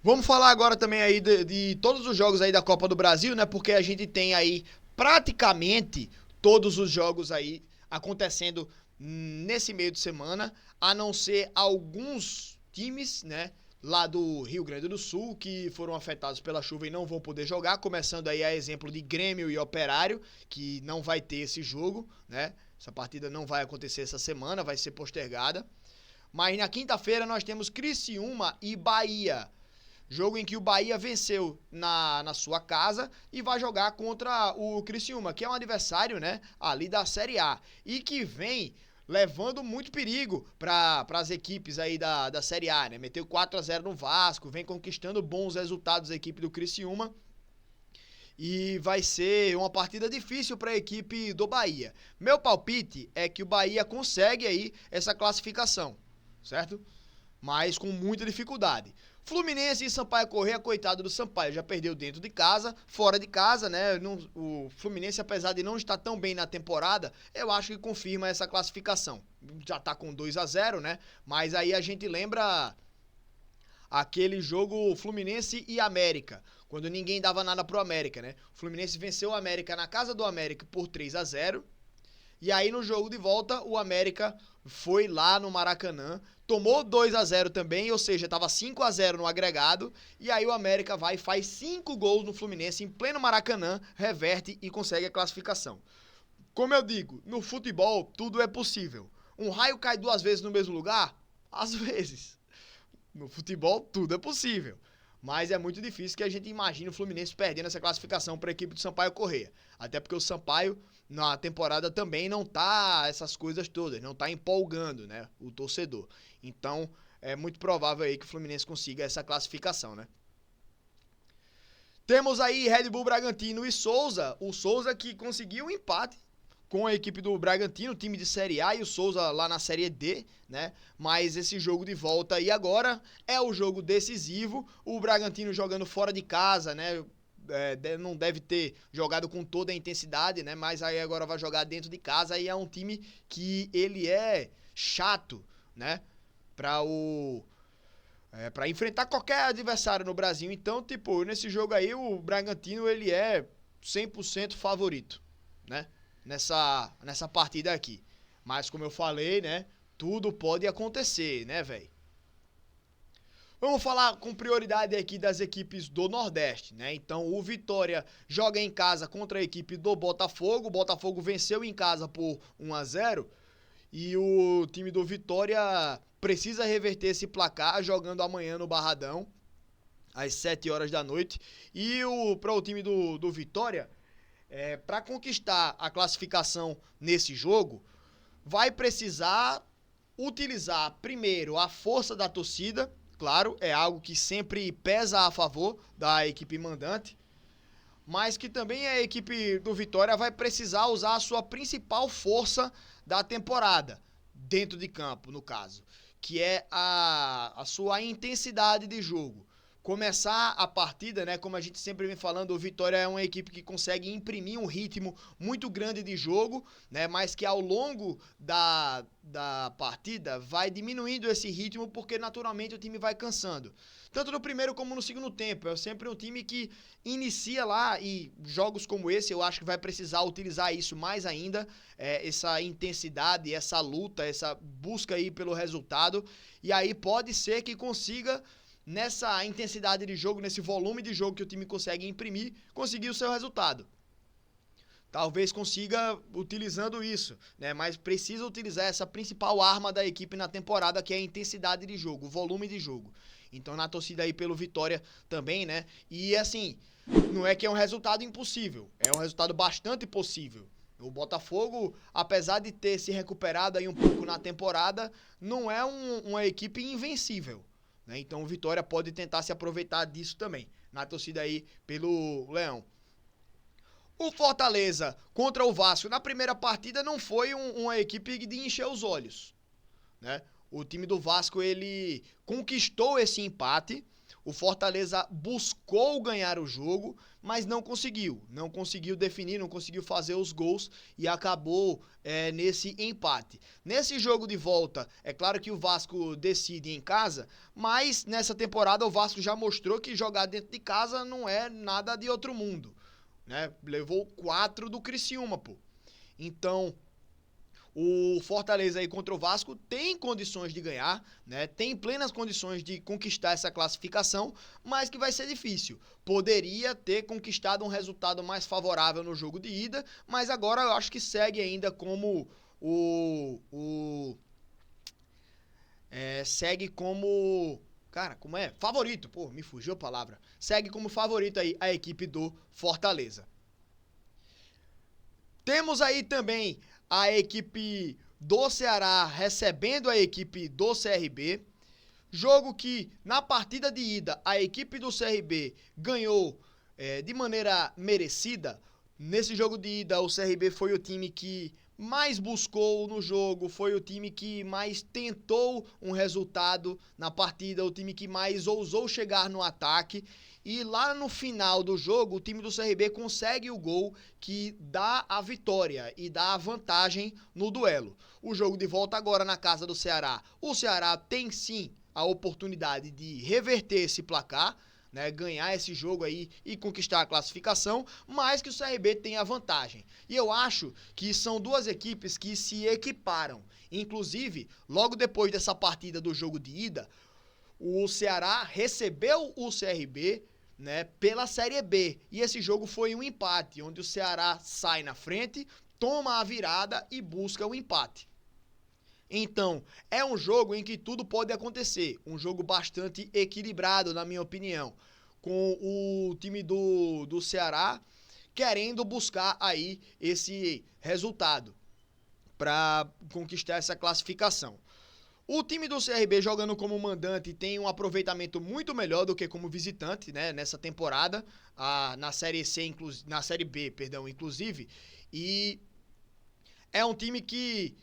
Vamos falar agora também aí de todos os jogos aí da Copa do Brasil, né? Porque a gente tem aí praticamente todos os jogos aí acontecendo nesse meio de semana, a não ser alguns times, né? Lá do Rio Grande do Sul, que foram afetados pela chuva e não vão poder jogar, começando aí a exemplo de Grêmio e Operário, que não vai ter esse jogo, né? Essa partida não vai acontecer essa semana, vai ser postergada. Mas na quinta-feira nós temos Criciúma e Bahia. Jogo em que o Bahia venceu na sua casa e vai jogar contra o Criciúma, que é um adversário, né, ali da Série A. E que vem levando muito perigo para as equipes aí da Série A, né? Meteu 4-0 no Vasco, vem conquistando bons resultados a equipe do Criciúma. E vai ser uma partida difícil para a equipe do Bahia. Meu palpite é que o Bahia consegue aí essa classificação, certo? Mas com muita dificuldade. Fluminense e Sampaio Corrêa, coitado do Sampaio, já perdeu dentro de casa, fora de casa, né? O Fluminense, apesar de não estar tão bem na temporada, eu acho que confirma essa classificação. Já tá com 2-0, né? Mas aí a gente lembra aquele jogo Fluminense e América, quando ninguém dava nada pro América, né? O Fluminense venceu o América na casa do América por 3-0. E aí no jogo de volta, o América foi lá no Maracanã, tomou 2-0 também, ou seja, estava 5-0 no agregado, e aí o América vai e faz 5 gols no Fluminense em pleno Maracanã, reverte e consegue a classificação. Como eu digo, no futebol tudo é possível. Um raio cai 2 vezes no mesmo lugar? Às vezes. No futebol tudo é possível. Mas é muito difícil que a gente imagine o Fluminense perdendo essa classificação para a equipe do Sampaio Corrêa. Até porque o Sampaio, na temporada, também não tá essas coisas todas, não tá empolgando, né, o torcedor. Então, é muito provável aí que o Fluminense consiga essa classificação, né? Temos aí Red Bull Bragantino e Souza. O Souza que conseguiu um empate com a equipe do Bragantino, time de Série A, e o Souza lá na Série D, né? Mas esse jogo de volta aí agora é o jogo decisivo. O Bragantino jogando fora de casa, né? Não deve ter jogado com toda a intensidade, né? Mas aí agora vai jogar dentro de casa e é um time que ele é chato, né? Para para enfrentar qualquer adversário no Brasil. Então, tipo, nesse jogo aí o Bragantino ele é 100% favorito, né? Nessa partida aqui. Mas como eu falei, né, tudo pode acontecer, né, velho? Vamos falar com prioridade aqui das equipes do Nordeste, né? Então, o Vitória joga em casa contra a equipe do Botafogo. O Botafogo venceu em casa por 1-0 e o time do Vitória precisa reverter esse placar jogando amanhã no Barradão, às 7 horas da noite. E para o time do Vitória, para conquistar a classificação nesse jogo, vai precisar utilizar primeiro a força da torcida. Claro, é algo que sempre pesa a favor da equipe mandante, mas que também a equipe do Vitória vai precisar usar a sua principal força da temporada, dentro de campo, no caso, que é a sua intensidade de jogo. Começar a partida, né, como a gente sempre vem falando, o Vitória é uma equipe que consegue imprimir um ritmo muito grande de jogo, né, mas que ao longo da partida vai diminuindo esse ritmo porque naturalmente o time vai cansando. Tanto no primeiro como no segundo tempo. É sempre um time que inicia lá e jogos como esse eu acho que vai precisar utilizar isso mais ainda, essa intensidade, essa luta, essa busca aí pelo resultado. E aí pode ser que consiga, nessa intensidade de jogo, nesse volume de jogo que o time consegue imprimir, conseguir o seu resultado. Talvez consiga utilizando isso, né? Mas precisa utilizar essa principal arma da equipe na temporada, que é a intensidade de jogo, o volume de jogo. Então, na torcida aí pelo Vitória também, né? E assim, não é que é um resultado impossível, é um resultado bastante possível. O Botafogo, apesar de ter se recuperado aí um pouco na temporada, não é uma equipe invencível, né? Então, o Vitória pode tentar se aproveitar disso também, na torcida aí pelo Leão. O Fortaleza contra o Vasco na primeira partida não foi uma equipe de encher os olhos, né? O time do Vasco ele conquistou esse empate. O Fortaleza buscou ganhar o jogo, mas não conseguiu. Não conseguiu definir, não conseguiu fazer os gols e acabou nesse empate. Nesse jogo de volta, é claro que o Vasco decide em casa, mas nessa temporada o Vasco já mostrou que jogar dentro de casa não é nada de outro mundo, né? Levou 4 do Criciúma, pô. Então, o Fortaleza aí contra o Vasco tem condições de ganhar, né? Tem plenas condições de conquistar essa classificação, mas que vai ser difícil. Poderia ter conquistado um resultado mais favorável no jogo de ida, mas agora eu acho que segue ainda como segue como... Cara, como é? Favorito. Pô, me fugiu a palavra. Segue como favorito aí a equipe do Fortaleza. Temos aí também a equipe do Ceará recebendo a equipe do CRB. Jogo que, na partida de ida, a equipe do CRB ganhou de maneira merecida. Nesse jogo de ida, o CRB foi o time que mais buscou no jogo, foi o time que mais tentou um resultado na partida, o time que mais ousou chegar no ataque. E lá no final do jogo, o time do CRB consegue o gol que dá a vitória e dá a vantagem no duelo. O jogo de volta agora na casa do Ceará. O Ceará tem sim a oportunidade de reverter esse placar, né, ganhar esse jogo aí e conquistar a classificação, mas que o CRB tem a vantagem. E eu acho que são duas equipes que se equiparam. Inclusive, logo depois dessa partida do jogo de ida, o Ceará recebeu o CRB, né, pela Série B. E esse jogo foi um empate, onde o Ceará sai na frente, toma a virada e busca o empate. Então, é um jogo em que tudo pode acontecer. Um jogo bastante equilibrado, na minha opinião. Com o time do Ceará querendo buscar aí esse resultado para conquistar essa classificação. O time do CRB jogando como mandante tem um aproveitamento muito melhor do que como visitante, né, nessa temporada, na Série C, na Série B, perdão, inclusive, e é um time que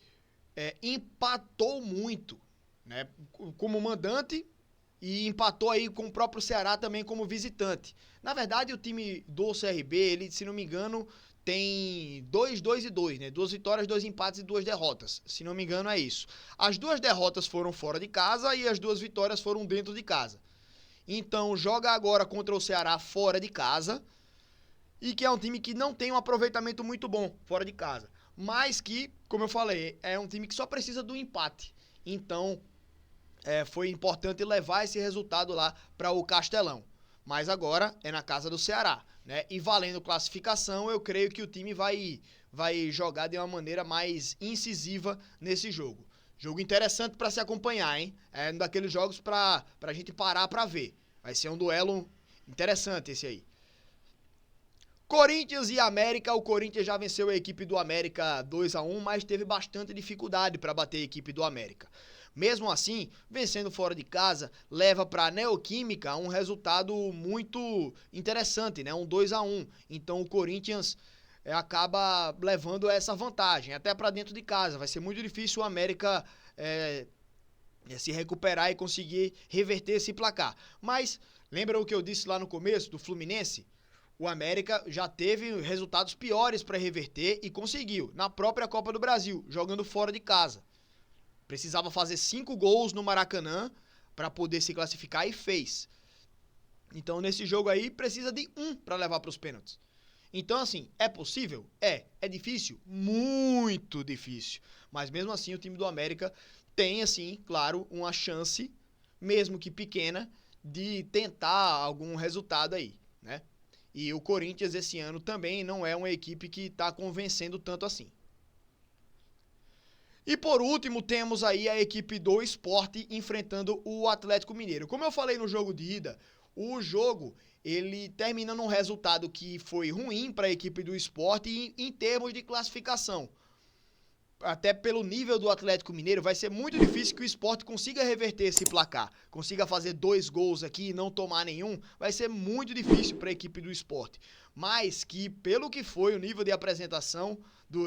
empatou muito, né, como mandante e empatou aí com o próprio Ceará também como visitante. Na verdade, o time do CRB, ele, se não me engano, tem 2-2, né? 2 vitórias, 2 empates e 2 derrotas. Se não me engano, é isso. As 2 derrotas foram fora de casa e as 2 vitórias foram dentro de casa. Então, joga agora contra o Ceará fora de casa, e que é um time que não tem um aproveitamento muito bom fora de casa. Mas que, como eu falei, é um time que só precisa do empate. Então, foi importante levar esse resultado lá para o Castelão. Mas agora é na casa do Ceará, né? E valendo classificação, eu creio que o time vai jogar de uma maneira mais incisiva nesse jogo. Jogo interessante para se acompanhar, hein? É um daqueles jogos para a gente parar para ver. Vai ser um duelo interessante esse aí. Corinthians e América. O Corinthians já venceu a equipe do América 2-1, mas teve bastante dificuldade para bater a equipe do América. Mesmo assim, vencendo fora de casa, leva para a Neoquímica um resultado muito interessante, né? Um 2-1. Então o Corinthians acaba levando essa vantagem até para dentro de casa. Vai ser muito difícil o América se recuperar e conseguir reverter esse placar. Mas lembra o que eu disse lá no começo do Fluminense? O América já teve resultados piores para reverter e conseguiu, na própria Copa do Brasil, jogando fora de casa. Precisava fazer 5 gols no Maracanã para poder se classificar e fez. Então, nesse jogo aí, precisa de 1 para levar para os pênaltis. Então, assim, é possível? É. É difícil? Muito difícil. Mas, mesmo assim, o time do América tem, assim, claro, uma chance, mesmo que pequena, de tentar algum resultado aí, né? E o Corinthians, esse ano, também não é uma equipe que está convencendo tanto assim. E por último, temos aí a equipe do Sport enfrentando o Atlético Mineiro. Como eu falei no jogo de ida, o jogo ele termina num resultado que foi ruim para a equipe do Sport em termos de classificação. Até pelo nível do Atlético Mineiro, vai ser muito difícil que o Sport consiga reverter esse placar. Consiga fazer 2 gols aqui e não tomar nenhum. Vai ser muito difícil para a equipe do Sport. Mas que, pelo que foi o nível de apresentação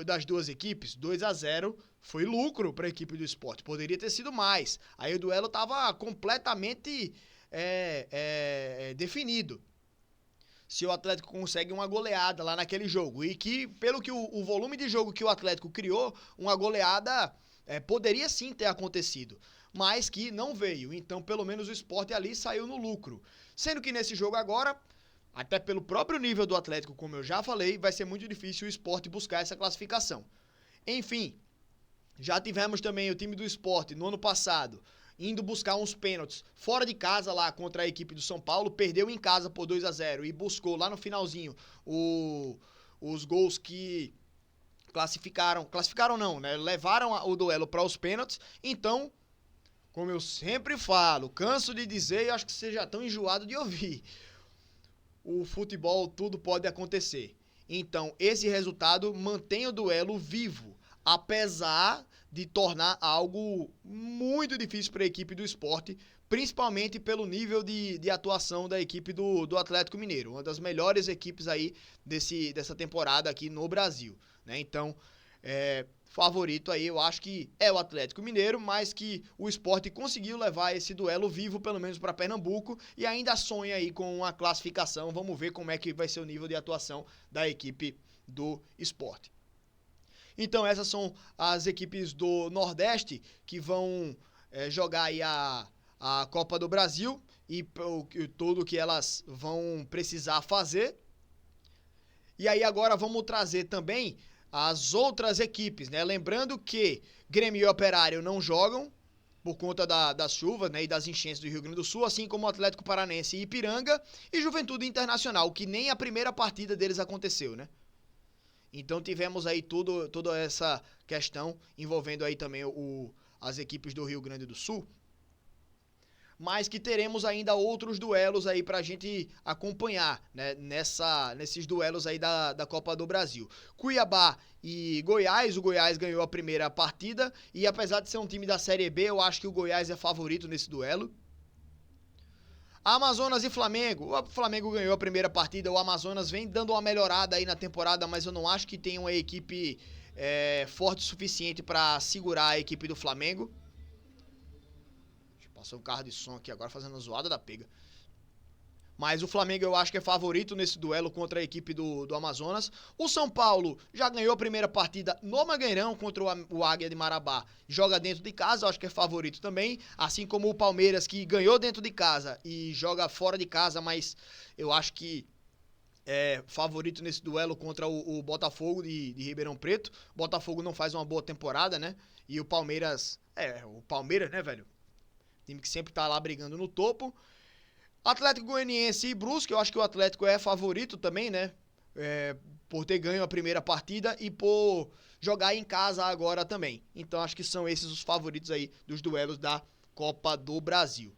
das duas equipes, 2-0 foi lucro para a equipe do Sport. Poderia ter sido mais. Aí o duelo estava completamente definido. Se o Atlético consegue uma goleada lá naquele jogo. E que, pelo que o volume de jogo que o Atlético criou, uma goleada poderia sim ter acontecido. Mas que não veio. Então, pelo menos o Sport ali saiu no lucro. Sendo que nesse jogo agora, até pelo próprio nível do Atlético, como eu já falei, vai ser muito difícil o Sport buscar essa classificação. Enfim, já tivemos também o time do Sport no ano passado indo buscar uns pênaltis fora de casa lá contra a equipe do São Paulo, perdeu em casa por 2-0 e buscou lá no finalzinho os gols que classificaram não, né? Levaram o duelo para os pênaltis. Então, como eu sempre falo, canso de dizer e acho que você já tão enjoado de ouvir, o futebol tudo pode acontecer. Então, esse resultado mantém o duelo vivo, apesar de tornar algo muito difícil para a equipe do Sport, principalmente pelo nível de atuação da equipe do Atlético Mineiro, uma das melhores equipes aí dessa temporada aqui no Brasil, né? Então, favorito aí, eu acho que é o Atlético Mineiro, mas que o Sport conseguiu levar esse duelo vivo, pelo menos para Pernambuco, e ainda sonha aí com uma classificação. Vamos ver como é que vai ser o nível de atuação da equipe do Sport. Então essas são as equipes do Nordeste que vão jogar aí a Copa do Brasil e tudo que elas vão precisar fazer. E aí agora vamos trazer também as outras equipes, né? Lembrando que Grêmio e Operário não jogam por conta das chuvas, né, e das enchentes do Rio Grande do Sul, assim como o Atlético Paranense e Ipiranga e Juventude Internacional, que nem a primeira partida deles aconteceu, né? Então tivemos aí toda essa questão envolvendo aí também as equipes do Rio Grande do Sul. Mas que teremos ainda outros duelos aí pra gente acompanhar, né, nesses duelos aí da Copa do Brasil. Cuiabá e Goiás, o Goiás ganhou a primeira partida e apesar de ser um time da Série B, eu acho que o Goiás é favorito nesse duelo. Amazonas e Flamengo. O Flamengo ganhou a primeira partida. O Amazonas vem dando uma melhorada aí na temporada, mas eu não acho que tenha uma equipe forte o suficiente para segurar a equipe do Flamengo. Passou um carro de som aqui agora fazendo a zoada da pega. Mas o Flamengo eu acho que é favorito nesse duelo contra a equipe do Amazonas. O São Paulo já ganhou a primeira partida no Mangueirão contra o Águia de Marabá. Joga dentro de casa, eu acho que é favorito também. Assim como o Palmeiras, que ganhou dentro de casa e joga fora de casa, mas eu acho que é favorito nesse duelo contra o Botafogo de Ribeirão Preto. O Botafogo não faz uma boa temporada, né? E o Palmeiras, né, velho? Time que sempre tá lá brigando no topo. Atlético Goianiense e Brusque, eu acho que o Atlético é favorito também, né? Por ter ganho a primeira partida e por jogar em casa agora também. Então acho que são esses os favoritos aí dos duelos da Copa do Brasil.